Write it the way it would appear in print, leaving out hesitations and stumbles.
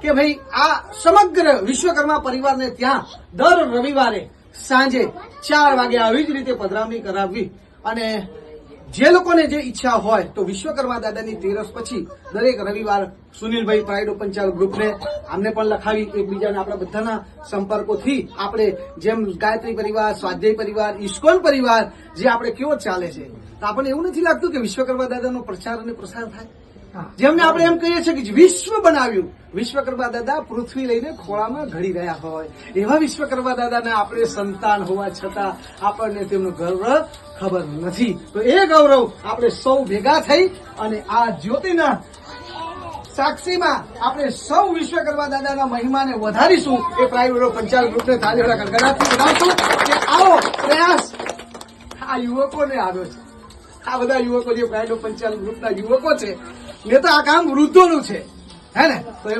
કે ભાઈ આ સમગ્ર વિશ્વકર્મા પરિવારને ત્યાં દર રવિવારે સાંજે 4 વાગે આવી જ રીતે પધરામણી કરાવવી અને જે લોકોને જે ઈચ્છા હોય તો વિશ્વકર્મા દાદાની તેરસ પછી દરેક રવિવાર સુનિલભાઈ પ્રાઇડ ઓપન ચાલ ગ્રુપને આમને પણ લખાવી એકબીજાને આપણા બધાના સંપર્કોથી આપણે જેમ ગાયત્રી પરિવાર, સ્વાધ્યાય પરિવાર, ઇસ્કોન પરિવાર જે આપણે કેવો ચાલે છે તો આપણને એવું નથી લાગતું કે વિશ્વકર્મા દાદાનો પ્રચાર અને પ્રસાર થાય? જેમને આપણે એમ કહીએ છીએ કે વિશ્વ બનાવ્યું, વિશ્વકર્મા દાદા પૃથ્વી લઈને ખોળામાં ઘડી રહ્યા હોય એવા વિશ્વકર્મા દાદાને આપણે સંતાન હોવા છતાં આપણને તેમનો ગર્વ ખબર નથી. તો એ ગૌરવ આપણે સૌ ભેગા થઈ અને આ જ્યોતિના સાક્ષીમાં આપણે સૌ વિશ્વકર્મા દાદાના મહિમાને વધારીશું. એ પ્રાઇવેટ પંચાલ ગ્રુપને તાલીઓના ગણગણાટથી બનાવશું કે આવો પ્રયાસ આ યુવકોને આવ્યો છે. આ બધા યુવકો જે પ્રાઇવેટ પંચાલ ગ્રુપના યુવકો છે ને તો આ કામ વૃદ્ધોનું છે, હે ને? તો એમને